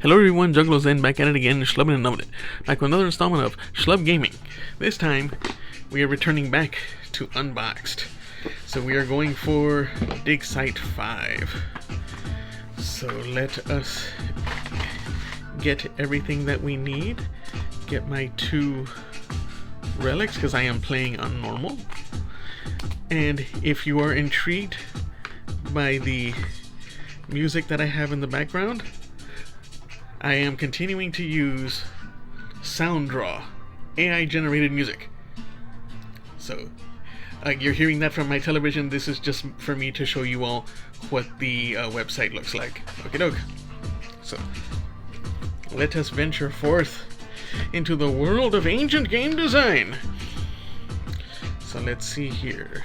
Hello everyone, Juggalozen back at it again, Schlub and loving it. Back with another installment of Schlub Gaming. This time, we are returning back to Unboxed. So we are going for Dig Site 5. So let us get everything that we need. Get my 2 relics, because I am playing on normal. And if you are intrigued by the music that I have in the background, I am continuing to use SoundDraw, AI generated music. So you're hearing that from my television. This is just for me to show you all what the website looks like. Okie doke. So let us venture forth into the world of ancient game design. So let's see here.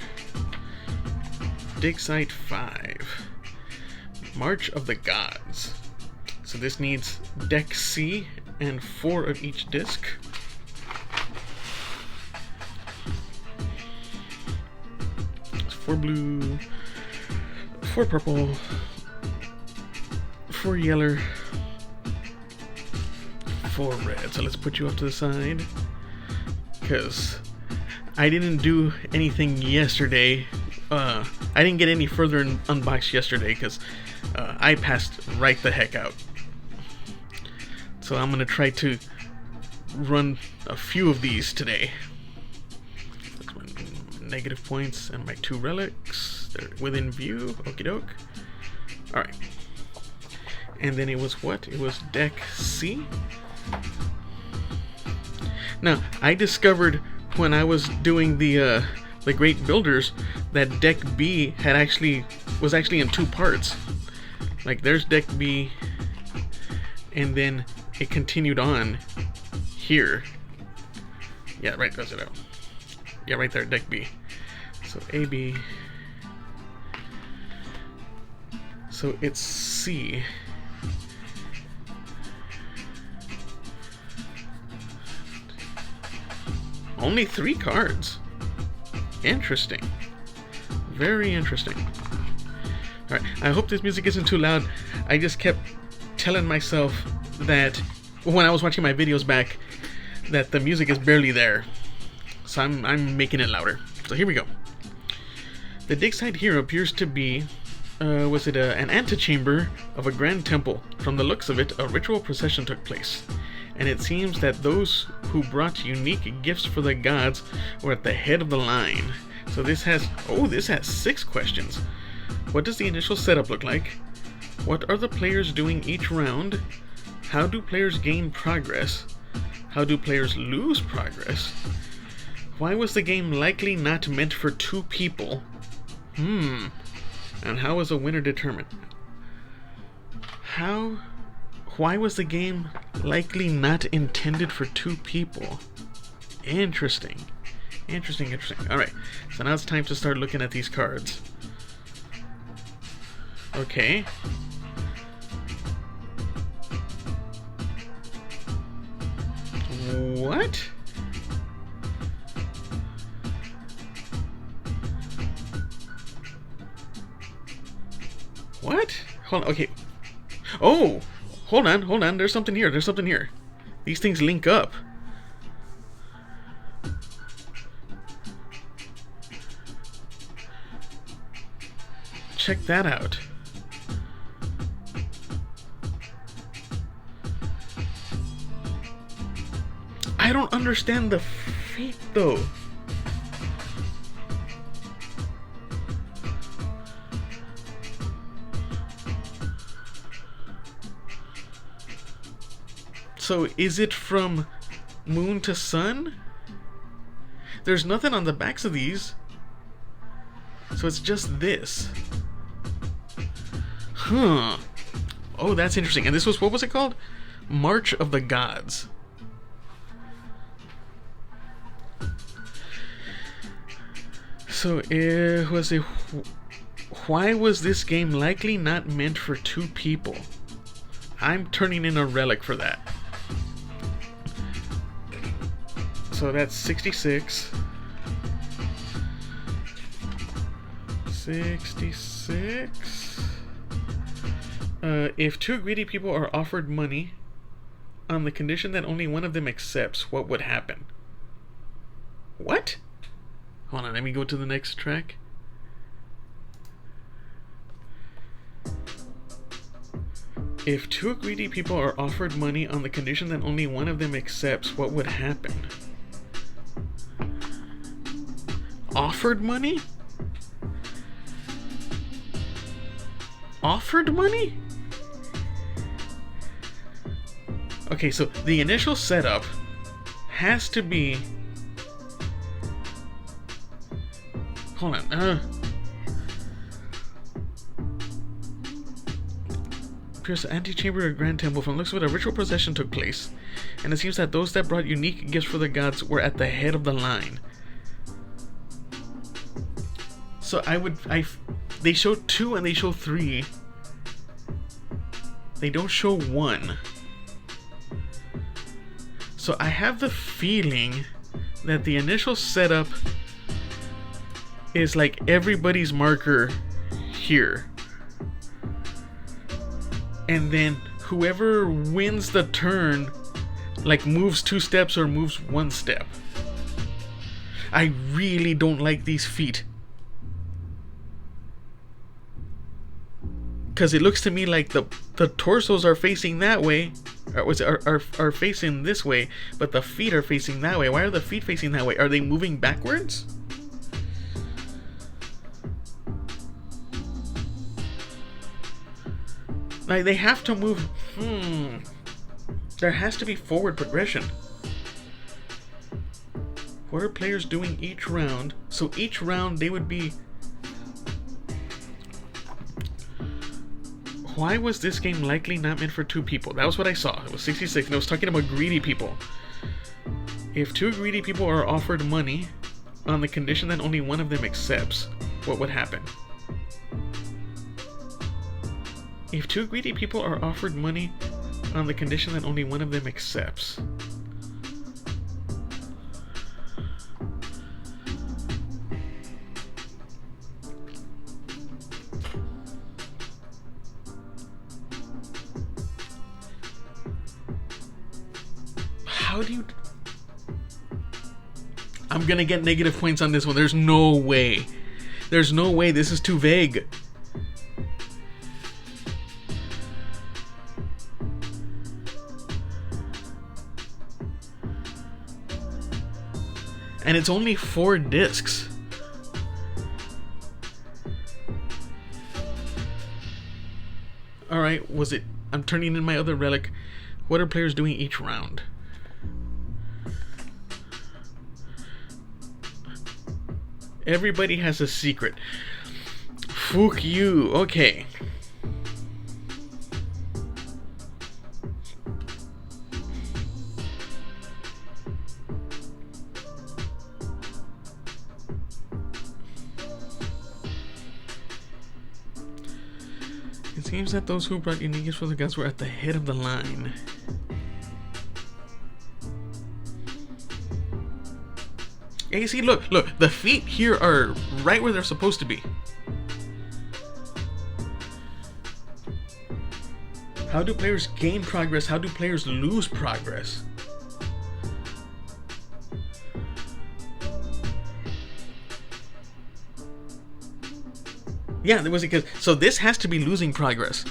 Dig Site 5. March of the Gods. So this needs deck C and 4 of each disc. It's 4 blue, 4 purple, 4 yellow, 4 red. So let's put you off to the side, because I didn't do anything yesterday. I didn't get any further in Unboxed yesterday because I passed right the heck out. So I'm going to try to run a few of these today. That's my negative points and my 2 relics. They're within view. Okie doke. Alright. And then it was what? It was deck C. Now, I discovered when I was doing the Great Builders that deck B was actually in 2 parts. Like there's deck B, and then it continued on here. Yeah, right, that's it out. Yeah, right there, deck B. So A, B. So it's C. Only 3 cards. Interesting. Very interesting. Alright, I hope this music isn't too loud. I just kept telling myself that when I was watching my videos back that the music is barely there. So I'm making it louder. So here we go. The dig site here appears to be an antechamber of a grand temple. From the looks of it, a ritual procession took place. And it seems that those who brought unique gifts for the gods were at the head of the line. So this has 6 questions. What does the initial setup look like? What are the players doing each round? How do players gain progress? How do players lose progress? Why was the game likely not meant for 2 people? And how is a winner determined? Why was the game likely not intended for 2 people? Interesting. Alright, so now it's time to start looking at these cards. Okay. What? What? Hold on, okay. Oh! Hold on, there's something here, These things link up. Check that out. I don't understand the fate, though. So is it from moon to sun? There's nothing on the backs of these. So it's just this. Huh. Oh, that's interesting. And this was, what was it called? March of the Gods. So, why was this game likely not meant for 2 people? I'm turning in a relic for that. So that's 66. 66. If two greedy people are offered money on the condition that only one of them accepts, what would happen? What? Hold on, let me go to the next track. If two greedy people are offered money on the condition that only one of them accepts, what would happen? Offered money? Offered money? Okay, so the initial setup has to be... Hold on. Appears the antechamber of Grand Temple. From looks of it, a ritual procession took place, and it seems that those that brought unique gifts for the gods were at the head of the line. So they show 2 and they show 3. They don't show 1. So I have the feeling that the initial setup is like everybody's marker here. And then whoever wins the turn like moves 2 steps or moves 1 step. I really don't like these feet. Because it looks to me like the torsos are facing that way, are facing this way, but the feet are facing that way. Why are the feet facing that way? Are they moving backwards? Like they have to move. There has to be forward progression. What are players doing each round? So each round they would be... Why was this game likely not meant for 2 people? That was what I saw. It was 66, and it was talking about greedy people. If 2 greedy people are offered money on the condition that only one of them accepts, what would happen? If 2 greedy people are offered money on the condition that only one of them accepts. How do you... I'm gonna get negative points on this one. There's no way. There's no way. This is too vague. And it's only 4 discs. Alright, was it... I'm turning in my other relic. What are players doing each round? Everybody has a secret. Fuck you. Okay. It seems that those who brought unique gifts for the gods were at the head of the line. Yeah, you see, look, the feet here are right where they're supposed to be. How do players gain progress? How do players lose progress? Yeah, there was because so this has to be losing progress.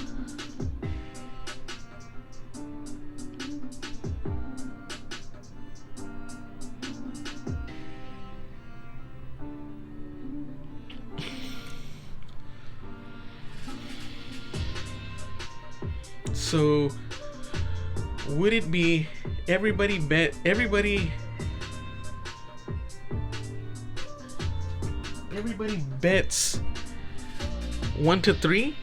So would it be everybody bets 1 to 3?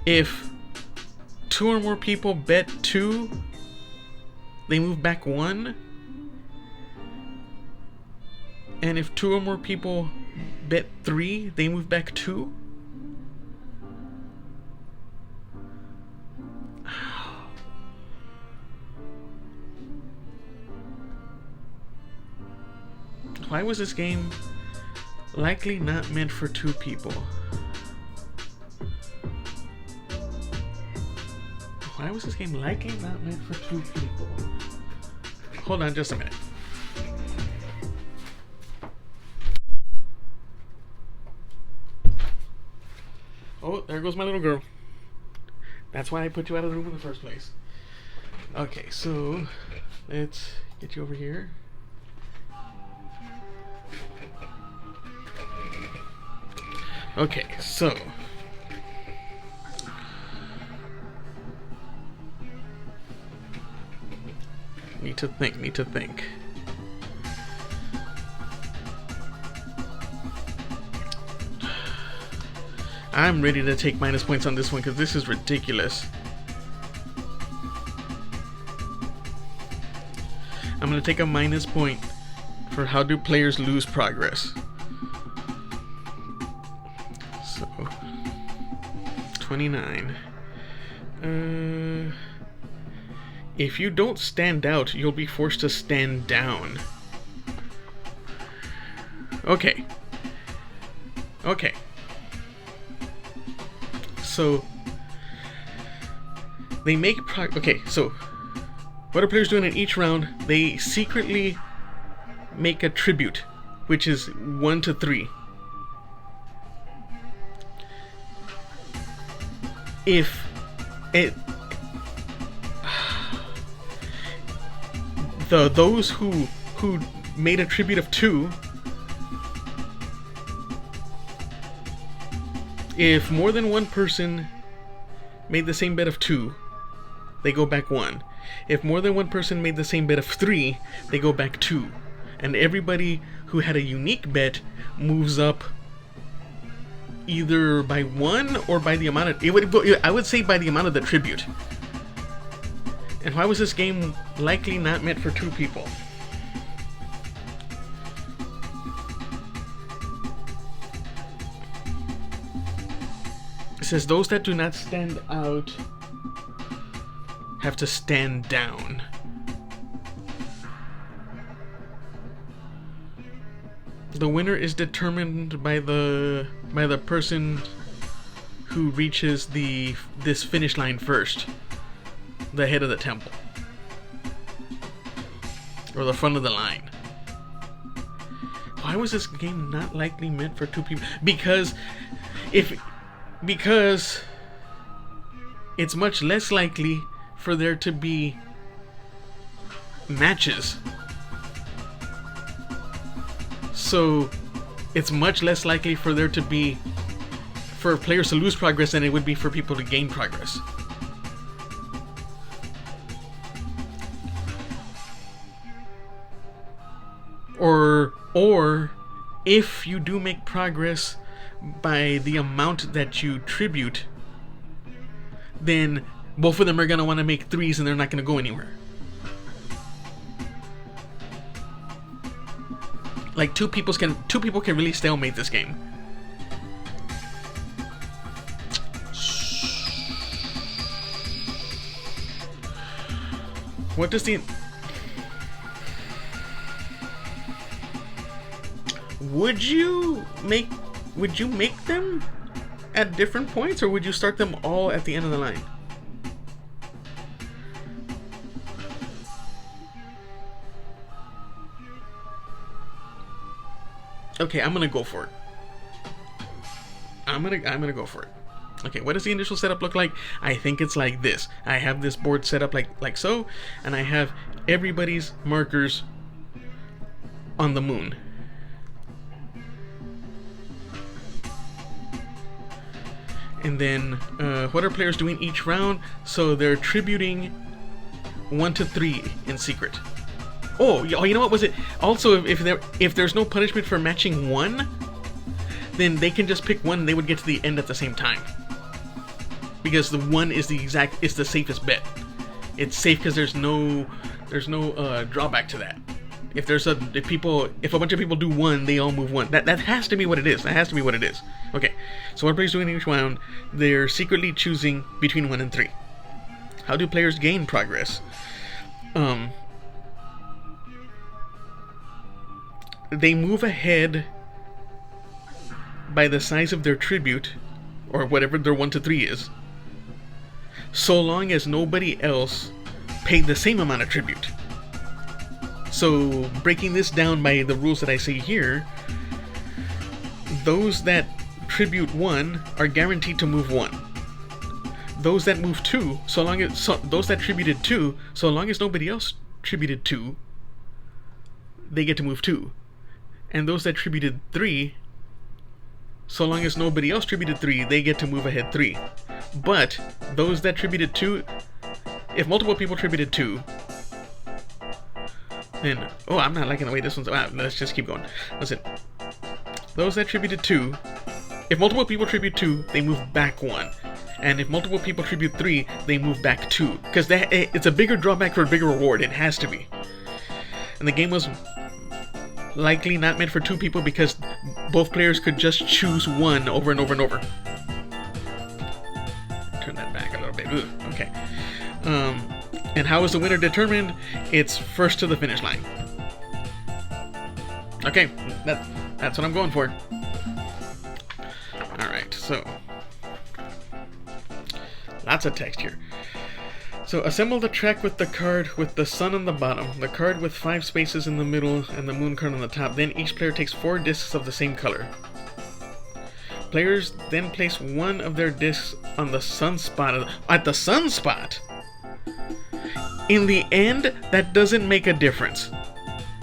If 2 or more people bet 2, they move back 1. And if 2 or more people bet 3, they move back 2. Why was this game likely not meant for 2 people? Why was this game likely not meant for 2 people? Hold on just a minute. Oh, there goes my little girl. That's why I put you out of the room in the first place. Okay, so let's get you over here. Okay, so need to think. I'm ready to take minus points on this one because this is ridiculous. I'm going to take a minus point for how do players lose progress. So, 29. If you don't stand out, you'll be forced to stand down. Okay. Okay. So they make okay, so what are players doing in each round? They secretly make a tribute, which is 1 to 3. If it those who made a tribute of 2, if more than one person made the same bet of 2, they go back 1. If more than one person made the same bet of 3, they go back 2. And everybody who had a unique bet moves up either by 1 or by the amount of... I would say by the amount of the tribute. And why was this game likely not meant for 2 people? It says those that do not stand out have to stand down. The winner is determined by the person who reaches this finish line first, the head of the temple, or the front of the line. Why was this game not likely meant for 2 people? Because it's much less likely for there to be matches. So it's much less likely for there to be, for players to lose progress than it would be for people to gain progress. Or if you do make progress by the amount that you tribute, then both of them are going to want to make 3s and they're not going to go anywhere. Like two people can really stalemate this game. What does the... Would you make them at different points, or would you start them all at the end of the line? Okay, I'm gonna go for it. I'm gonna go for it. Okay, what does the initial setup look like? I think it's like this. I have this board set up like so, and I have everybody's markers on the moon. And then, what are players doing each round? So they're tributing 1 to 3 in secret. Oh, you know what was it? Also, if there's no punishment for matching 1, then they can just pick 1 and they would get to the end at the same time. Because the 1 is the safest bet. It's safe because there's no drawback to that. If a bunch of people do 1, they all move 1. That has to be what it is. That has to be what it is. Okay, so what players doing in each round? They're secretly choosing between 1 and 3. How do players gain progress? They move ahead by the size of their tribute, or whatever their 1 to 3 is. so long as nobody else paid the same amount of tribute. So, breaking this down by the rules that I say here, those that tribute 1 are guaranteed to move 1. Those that move 2, those that tributed 2, so long as nobody else tributed 2, they get to move 2. And those that tributed 3, so long as nobody else tributed 3, they get to move ahead 3. But those that tributed 2, if multiple people tributed 2, then, oh, I'm not liking the way this one's, let's just keep going. Listen, those that tributed 2, if multiple people tribute 2, they move back 1. And if multiple people tribute 3, they move back 2. Because it's a bigger drawback for a bigger reward, it has to be. And the game was likely not meant for 2 people because both players could just choose 1 over and over and over. Turn that back a little bit. Ooh, okay. And how is the winner determined? It's first to the finish line. Okay, that's what I'm going for. Alright, so lots of text here. So assemble the track with the card with the sun on the bottom, the card with 5 spaces in the middle, and the moon card on the top. Then each player takes 4 discs of the same color. Players then place one of their discs on the sunspot. At the sunspot? In the end, that doesn't make a difference.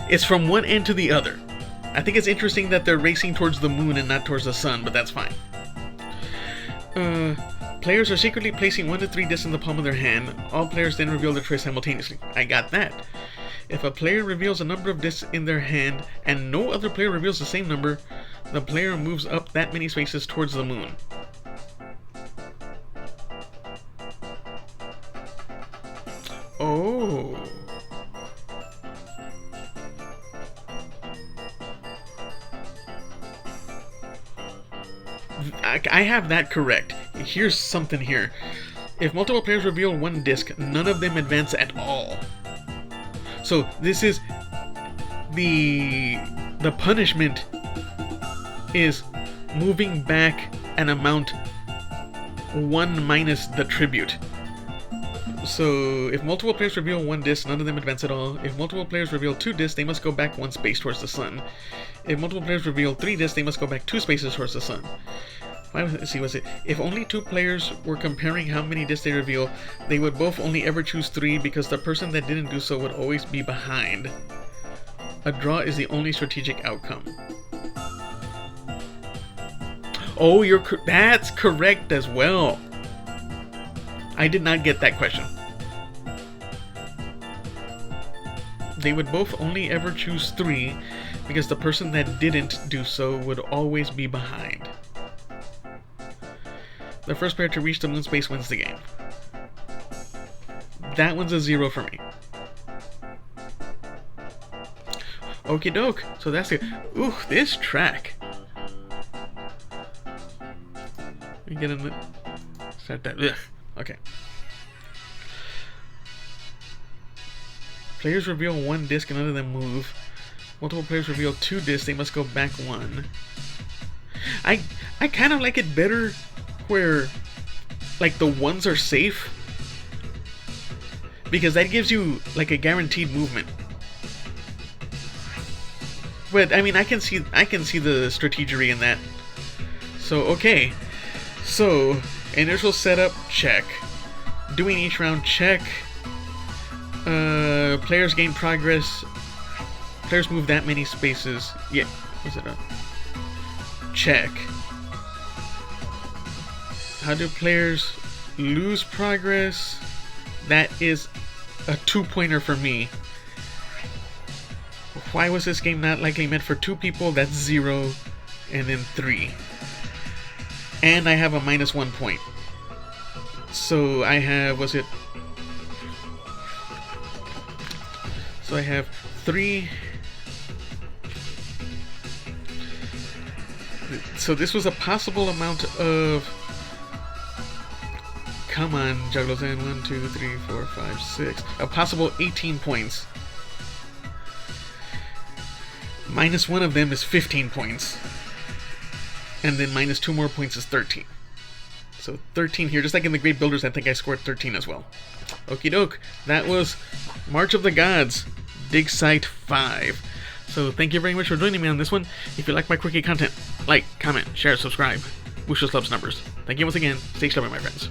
It's from one end to the other. I think it's interesting that they're racing towards the moon and not towards the sun, but that's fine. Players are secretly placing 1 to 3 discs in the palm of their hand. All players then reveal their choice simultaneously. I got that. If a player reveals a number of discs in their hand and no other player reveals the same number, the player moves up that many spaces towards the moon. Oh. I have that correct. Here's something here. If multiple players reveal 1 disc, none of them advance at all. So this is the punishment is moving back an amount 1 minus the tribute. So if multiple players reveal 1 disc, none of them advance at all. If multiple players reveal 2 discs, they must go back 1 space towards the sun. If multiple players reveal 3 discs, they must go back 2 spaces towards the sun. Let's see, what's it? If only 2 players were comparing how many discs they reveal, they would both only ever choose 3 because the person that didn't do so would always be behind. A draw is the only strategic outcome. Oh, that's correct as well. I did not get that question. They would both only ever choose 3 because the person that didn't do so would always be behind. The first player to reach the moon space wins the game. That one's a 0 for me. Okie doke. So that's it. Ooh, this track. Let me get in the... Start that. Ugh. Okay. Players reveal 1 disc and none of them move. Multiple players reveal 2 discs, they must go back 1. I kind of like it better where like the 1s are safe, because that gives you like a guaranteed movement. But I mean, I can see the strategery in that. So okay, so initial setup, check. Doing each round, check. Players gain progress. Players move that many spaces. Yeah, was it a check? How do players lose progress? That is a 2-pointer for me. Why was this game not likely meant for 2 people? That's 0, and then 3. And I have a -1 point. So I have, so I have 3. So this was a possible amount of, come on, Juggalozen, 1, 2, 3, 4, 5, 6. A possible 18 points. -1 of them is 15 points. And then -2 more points is 13. So 13 here, just like in the Great Builders, I think I scored 13 as well. Okie doke, that was March of the Gods, Dig Site 5. So thank you very much for joining me on this one. If you like my quickie content, like, comment, share, subscribe. Boost your Schlub's numbers. Thank you once again. Stay Schlubby, my friends.